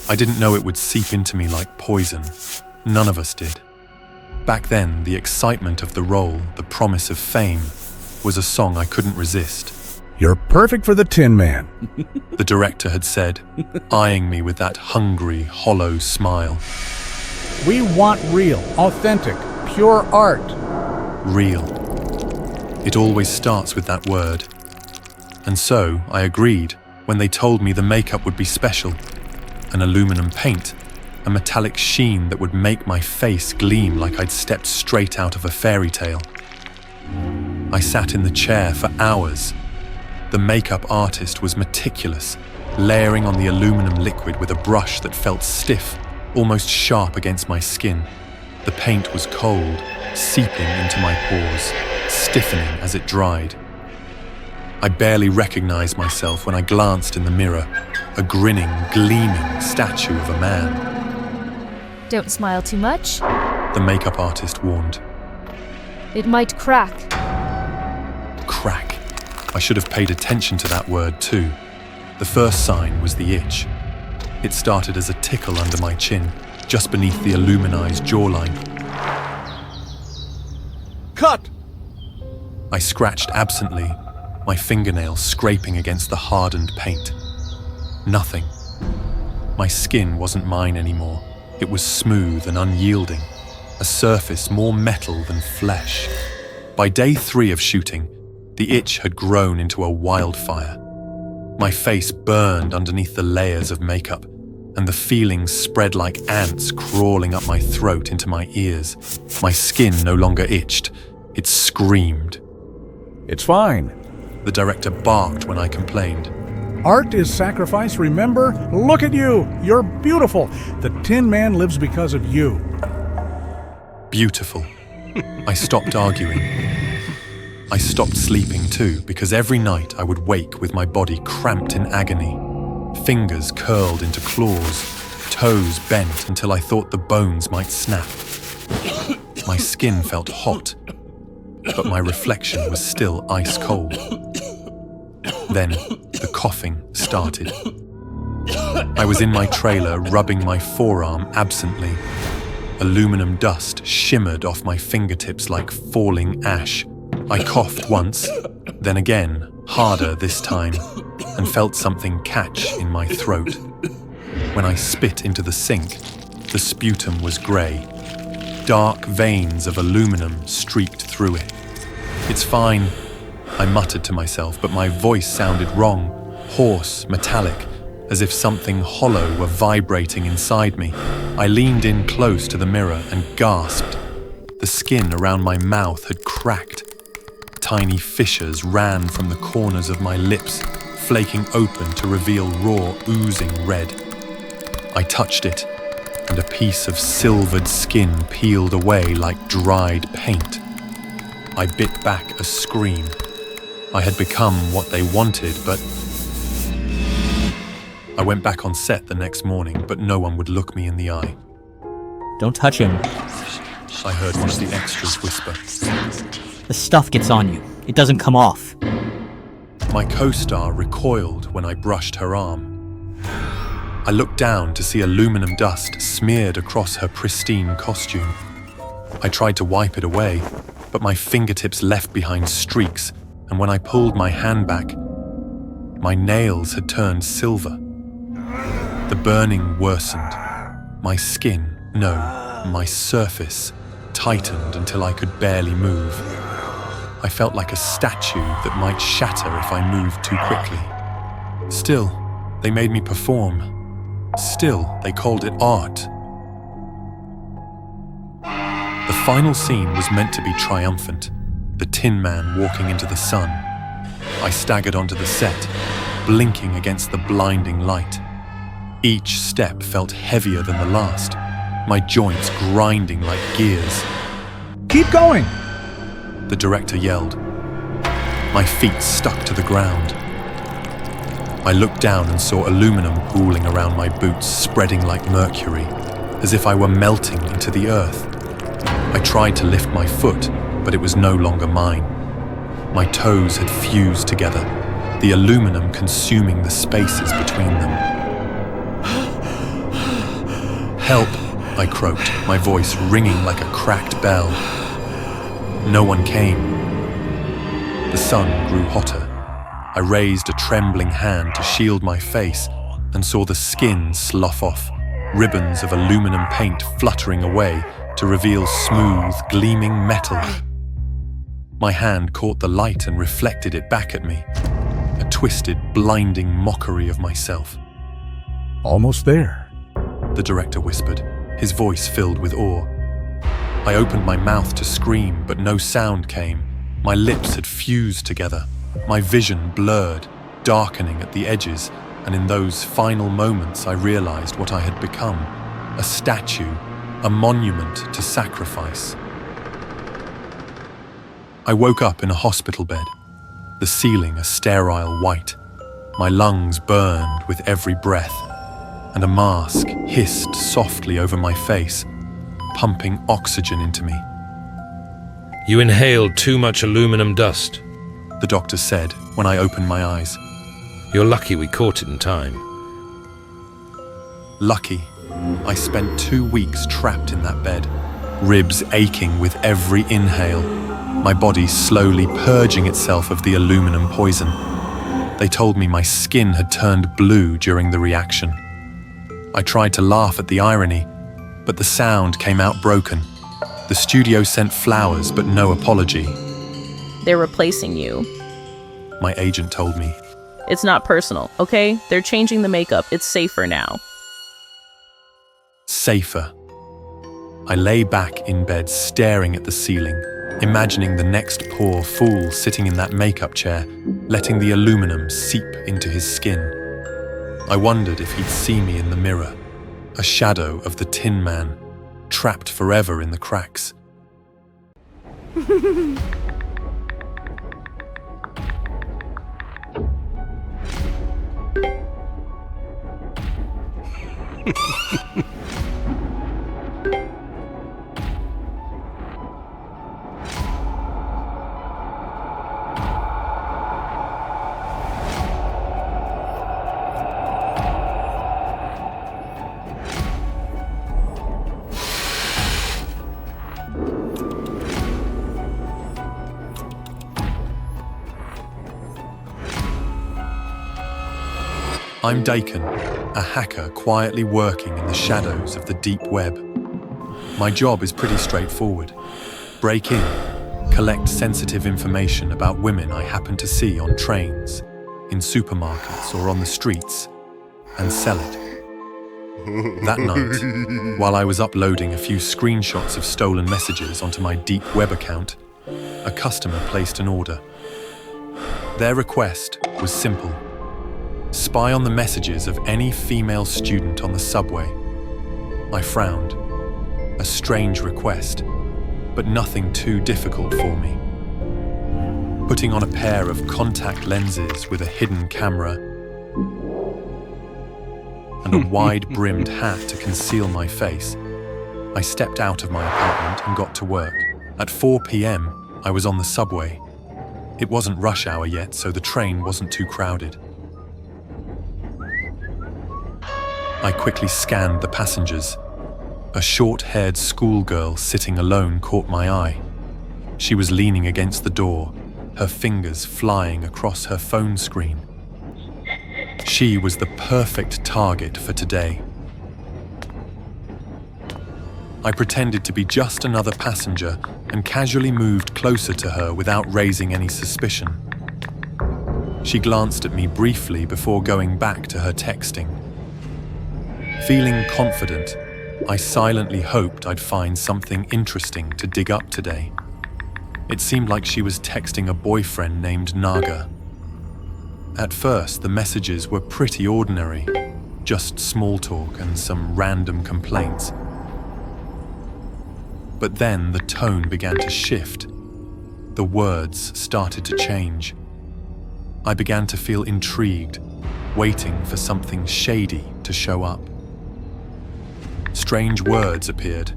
I didn't know it would seep into me like poison. None of us did. Back then, the excitement of the role, the promise of fame, was a song I couldn't resist. You're perfect for the Tin Man. The director had said, eyeing me with that hungry, hollow smile. We want real, authentic, pure art. Real. It always starts with that word. And so I agreed when they told me the makeup would be special. An aluminum paint, a metallic sheen that would make my face gleam like I'd stepped straight out of a fairy tale. I sat in the chair for hours. The makeup artist was meticulous, layering on the aluminum liquid with a brush that felt stiff, almost sharp against my skin. The paint was cold, seeping into my pores, stiffening as it dried. I barely recognized myself when I glanced in the mirror, a grinning, gleaming statue of a man. Don't smile too much. The makeup artist warned. It might crack. Crack. I should have paid attention to that word too. The first sign was the itch. It started as a tickle under my chin, just beneath the aluminized jawline. Cut! I scratched absently, my fingernails scraping against the hardened paint. Nothing. My skin wasn't mine anymore. It was smooth and unyielding, a surface more metal than flesh. By day 3 of shooting, the itch had grown into a wildfire. My face burned underneath the layers of makeup, and the feelings spread like ants crawling up my throat into my ears. My skin no longer itched, it screamed. It's fine. The director barked when I complained. Art is sacrifice, remember? Look at you! You're beautiful! The Tin Man lives because of you. Beautiful. I stopped arguing. I stopped sleeping too, because every night I would wake with my body cramped in agony. Fingers curled into claws, toes bent until I thought the bones might snap. My skin felt hot, but my reflection was still ice cold. Then the coughing started. I was in my trailer rubbing my forearm absently. Aluminum dust shimmered off my fingertips like falling ash. I coughed once, then again, harder this time, and felt something catch in my throat. When I spit into the sink, the sputum was grey. Dark veins of aluminum streaked through it. It's fine, I muttered to myself, but my voice sounded wrong, hoarse, metallic, as if something hollow were vibrating inside me. I leaned in close to the mirror and gasped. The skin around my mouth had cracked. Tiny fissures ran from the corners of my lips, flaking open to reveal raw, oozing red. I touched it, and a piece of silvered skin peeled away like dried paint. I bit back a scream. I had become what they wanted, but... I went back on set the next morning, but no one would look me in the eye. Don't touch him. I heard one of the extras whisper. The stuff gets on you. It doesn't come off. My co-star recoiled when I brushed her arm. I looked down to see aluminum dust smeared across her pristine costume. I tried to wipe it away, but my fingertips left behind streaks, and when I pulled my hand back, my nails had turned silver. The burning worsened. My skin, no, my surface, tightened until I could barely move. I felt like a statue that might shatter if I moved too quickly. Still, they made me perform. Still, they called it art. The final scene was meant to be triumphant, the Tin Man walking into the sun. I staggered onto the set, blinking against the blinding light. Each step felt heavier than the last, my joints grinding like gears. Keep going! The director yelled. My feet stuck to the ground. I looked down and saw aluminum pooling around my boots, spreading like mercury, as if I were melting into the earth. I tried to lift my foot, but it was no longer mine. My toes had fused together, the aluminum consuming the spaces between them. "Help," I croaked, my voice ringing like a cracked bell. No one came. The sun grew hotter. I raised a trembling hand to shield my face and saw the skin slough off, ribbons of aluminum paint fluttering away to reveal smooth, gleaming metal. My hand caught the light and reflected it back at me, a twisted, blinding mockery of myself. Almost there. The director whispered, his voice filled with awe. I opened my mouth to scream, but no sound came. My lips had fused together, my vision blurred, darkening at the edges, and in those final moments I realized what I had become, a statue, a monument to sacrifice. I woke up in a hospital bed, the ceiling a sterile white. My lungs burned with every breath, and a mask hissed softly over my face, pumping oxygen into me. You inhaled too much aluminum dust. The doctor said when I opened my eyes. You're lucky we caught it in time. Lucky. I spent 2 weeks trapped in that bed, ribs aching with every inhale, my body slowly purging itself of the aluminum poison. They told me my skin had turned blue during the reaction. I tried to laugh at the irony, but the sound came out broken. The studio sent flowers, but no apology. They're replacing you. My agent told me. It's not personal, okay? They're changing the makeup. It's safer now. Safer. I lay back in bed staring at the ceiling, imagining the next poor fool sitting in that makeup chair, letting the aluminum seep into his skin. I wondered if he'd see me in the mirror, a shadow of the Tin Man, trapped forever in the cracks. I'm Dakin, a hacker quietly working in the shadows of the deep web. My job is pretty straightforward. Break in, collect sensitive information about women I happen to see on trains, in supermarkets or on the streets, and sell it. That night, while I was uploading a few screenshots of stolen messages onto my deep web account, a customer placed an order. Their request was simple. Spy on the messages of any female student on the subway. I frowned. A strange request, but nothing too difficult for me. Putting on a pair of contact lenses with a hidden camera and a wide-brimmed hat to conceal my face, I stepped out of my apartment and got to work. At 4 p.m, I was on the subway. It wasn't rush hour yet, so the train wasn't too crowded. I quickly scanned the passengers. A short-haired schoolgirl sitting alone caught my eye. She was leaning against the door, her fingers flying across her phone screen. She was the perfect target for today. I pretended to be just another passenger and casually moved closer to her without raising any suspicion. She glanced at me briefly before going back to her texting. Feeling confident, I silently hoped I'd find something interesting to dig up today. It seemed like she was texting a boyfriend named Naga. At first, the messages were pretty ordinary, just small talk and some random complaints. But then the tone began to shift. The words started to change. I began to feel intrigued, waiting for something shady to show up. Strange words appeared.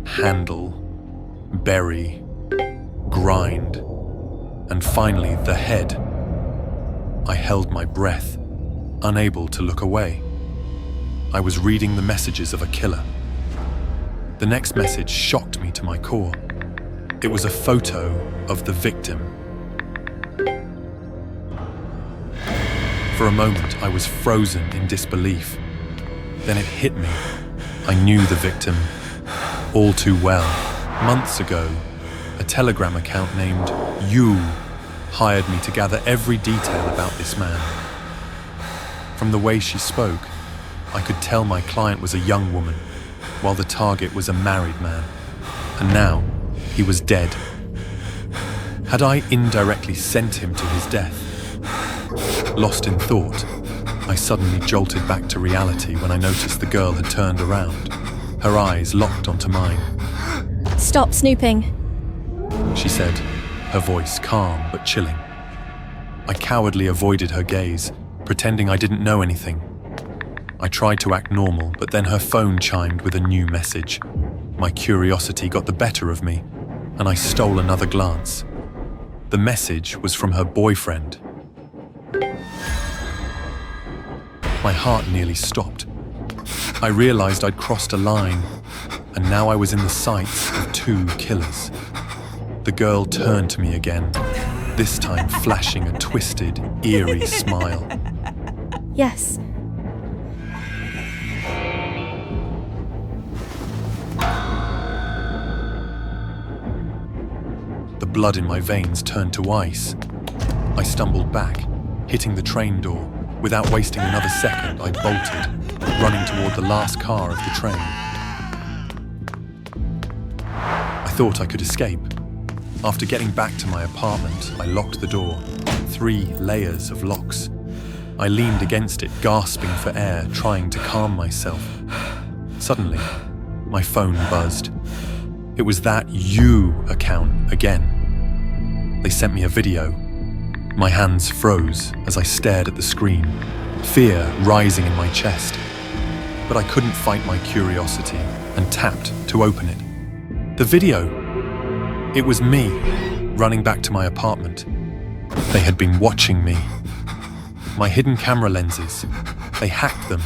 Handle, bury, grind, and finally the head. I held my breath, unable to look away. I was reading the messages of a killer. The next message shocked me to my core. It was a photo of the victim. For a moment, I was frozen in disbelief. Then it hit me. I knew the victim all too well. Months ago, a Telegram account named You hired me to gather every detail about this man. From the way she spoke, I could tell my client was a young woman, while the target was a married man. And now, he was dead. Had I indirectly sent him to his death? Lost in thought, I suddenly jolted back to reality when I noticed the girl had turned around, her eyes locked onto mine. Stop snooping. She said, her voice calm but chilling. I cowardly avoided her gaze, pretending I didn't know anything. I tried to act normal, but then her phone chimed with a new message. My curiosity got the better of me, and I stole another glance. The message was from her boyfriend. My heart nearly stopped. I realized I'd crossed a line, and now I was in the sights of two killers. The girl turned to me again, this time flashing a twisted, eerie smile. Yes. The blood in my veins turned to ice. I stumbled back, hitting the train door. Without wasting another second, I bolted, running toward the last car of the train. I thought I could escape. After getting back to my apartment, I locked the door. 3 layers of locks. I leaned against it, gasping for air, trying to calm myself. Suddenly, my phone buzzed. It was that You account again. They sent me a video. My hands froze as I stared at the screen, fear rising in my chest. But I couldn't fight my curiosity and tapped to open it. The video! It was me, running back to my apartment. They had been watching me. My hidden camera lenses, they hacked them.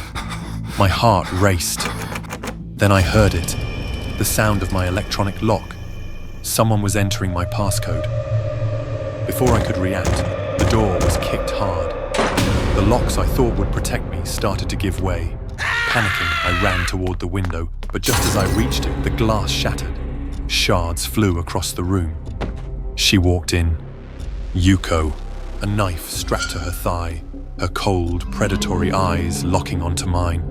My heart raced. Then I heard it, the sound of my electronic lock. Someone was entering my passcode. Before I could react, the door was kicked hard. The locks I thought would protect me started to give way. Panicking, I ran toward the window, but just as I reached it, the glass shattered. Shards flew across the room. She walked in. Yuko, a knife strapped to her thigh, her cold, predatory eyes locking onto mine.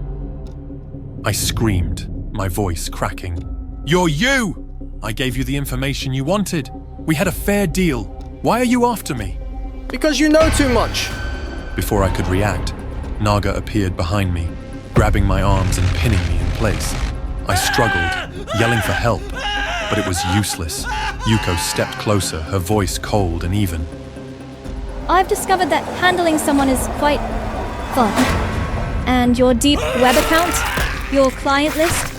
I screamed, my voice cracking. "You're you! I gave you the information you wanted. We had a fair deal. Why are you after me?" Because you know too much. Before I could react, Naga appeared behind me, grabbing my arms and pinning me in place. I struggled, yelling for help, but it was useless. Yuko stepped closer, her voice cold and even. I've discovered that handling someone is quite fun. And your deep web account, your client list,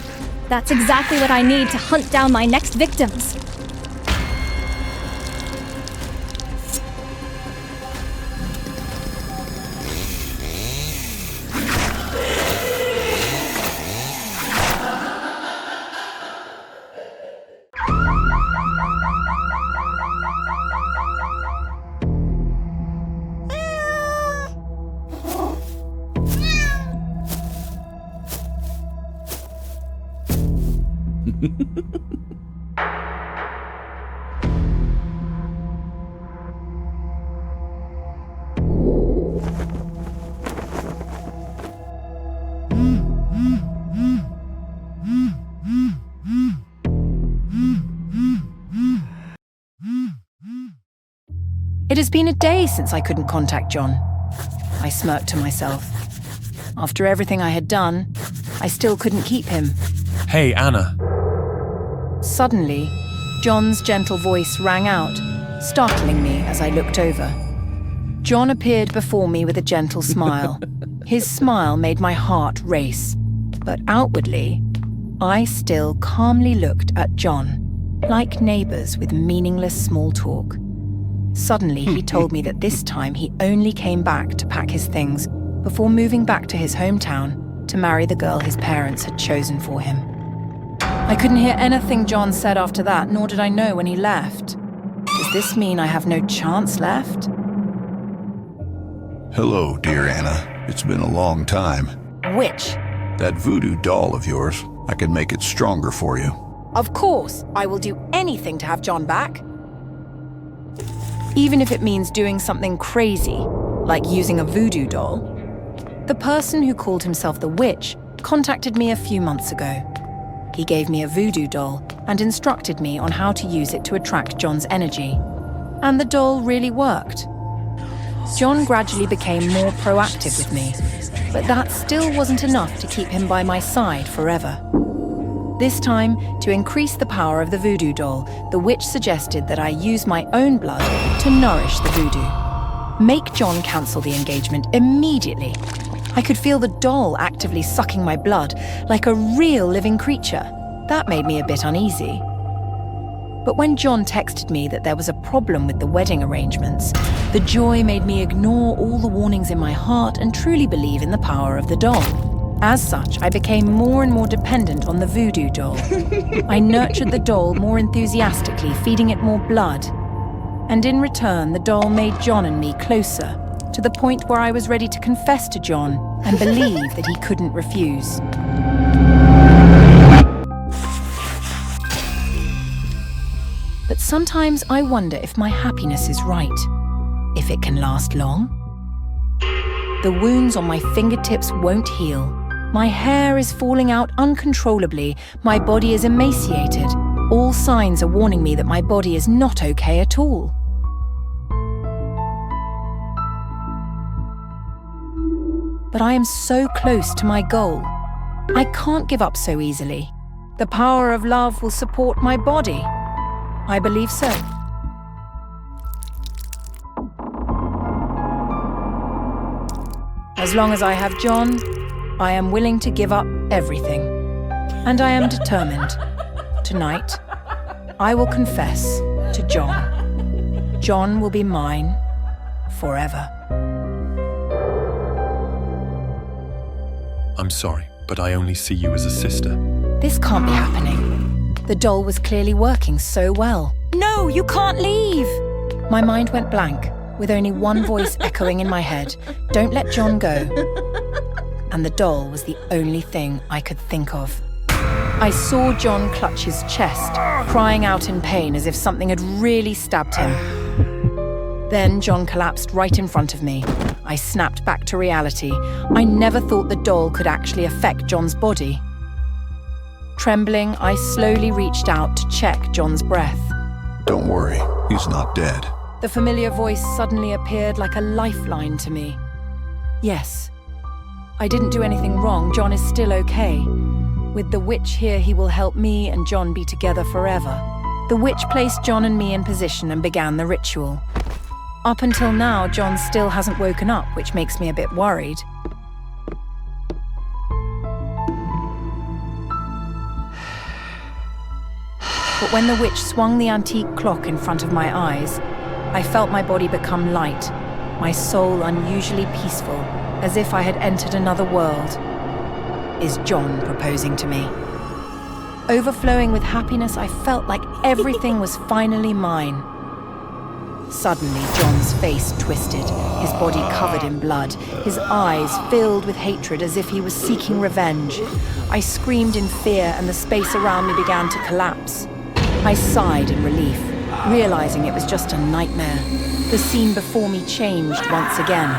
that's exactly what I need to hunt down my next victims. It has been a day since I couldn't contact John. I smirked to myself. After everything I had done, I still couldn't keep him. "Hey, Anna." Suddenly, John's gentle voice rang out, startling me as I looked over. John appeared before me with a gentle smile. His smile made my heart race. But outwardly, I still calmly looked at John, like neighbours with meaningless small talk. Suddenly, he told me that this time he only came back to pack his things before moving back to his hometown to marry the girl his parents had chosen for him. I couldn't hear anything John said after that, nor did I know when he left. Does this mean I have no chance left? Hello, dear Anna. It's been a long time. Which? That voodoo doll of yours, I can make it stronger for you. Of course, I will do anything to have John back. Even if it means doing something crazy, like using a voodoo doll. The person who called himself the witch contacted me a few months ago. He gave me a voodoo doll and instructed me on how to use it to attract John's energy. And the doll really worked. John gradually became more proactive with me, but that still wasn't enough to keep him by my side forever. This time, to increase the power of the voodoo doll, the witch suggested that I use my own blood to nourish the voodoo. Make John cancel the engagement immediately. I could feel the doll actively sucking my blood like a real living creature. That made me a bit uneasy. But when John texted me that there was a problem with the wedding arrangements, the joy made me ignore all the warnings in my heart and truly believe in the power of the doll. As such, I became more and more dependent on the voodoo doll. I nurtured the doll more enthusiastically, feeding it more blood. And in return, the doll made John and me closer, to the point where I was ready to confess to John and believe that he couldn't refuse. But sometimes I wonder if my happiness is right, if it can last long. The wounds on my fingertips won't heal. My hair is falling out uncontrollably. My body is emaciated. All signs are warning me that my body is not okay at all. But I am so close to my goal. I can't give up so easily. The power of love will support my body. I believe so. As long as I have John, I am willing to give up everything. And I am determined. Tonight, I will confess to John. John will be mine forever. I'm sorry, but I only see you as a sister. This can't be happening. The doll was clearly working so well. No, you can't leave! My mind went blank, with only one voice echoing in my head. Don't let John go. And the doll was the only thing I could think of. I saw John clutch his chest, crying out in pain as if something had really stabbed him. Then John collapsed right in front of me. I snapped back to reality. I never thought the doll could actually affect John's body. Trembling, I slowly reached out to check John's breath. Don't worry, he's not dead. The familiar voice suddenly appeared like a lifeline to me. Yes, I didn't do anything wrong. John is still okay. With the witch here, he will help me and John be together forever. The witch placed John and me in position and began the ritual. Up until now, John still hasn't woken up, which makes me a bit worried. But when the witch swung the antique clock in front of my eyes, I felt my body become light, my soul unusually peaceful, as if I had entered another world. Is John proposing to me? Overflowing with happiness, I felt like everything was finally mine. Suddenly, John's face twisted, his body covered in blood, his eyes filled with hatred as if he was seeking revenge. I screamed in fear and the space around me began to collapse. I sighed in relief, realizing it was just a nightmare. The scene before me changed once again.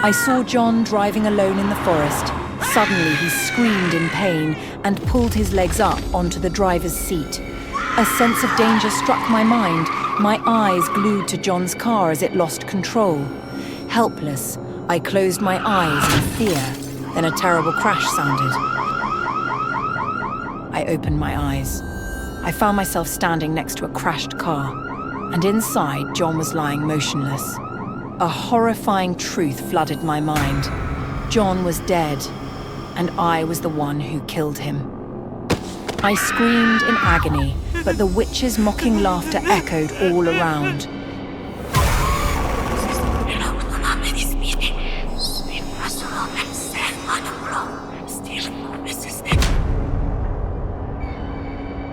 I saw John driving alone in the forest. Suddenly, he screamed in pain and pulled his legs up onto the driver's seat. A sense of danger struck my mind, my eyes glued to John's car as it lost control. Helpless, I closed my eyes in fear. Then a terrible crash sounded. I opened my eyes. I found myself standing next to a crashed car, and inside, John was lying motionless. A horrifying truth flooded my mind. John was dead, and I was the one who killed him. I screamed in agony, but the witch's mocking laughter echoed all around.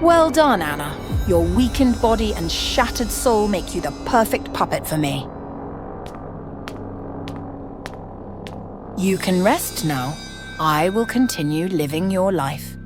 Well done, Anna. Your weakened body and shattered soul make you the perfect puppet for me. You can rest now. I will continue living your life.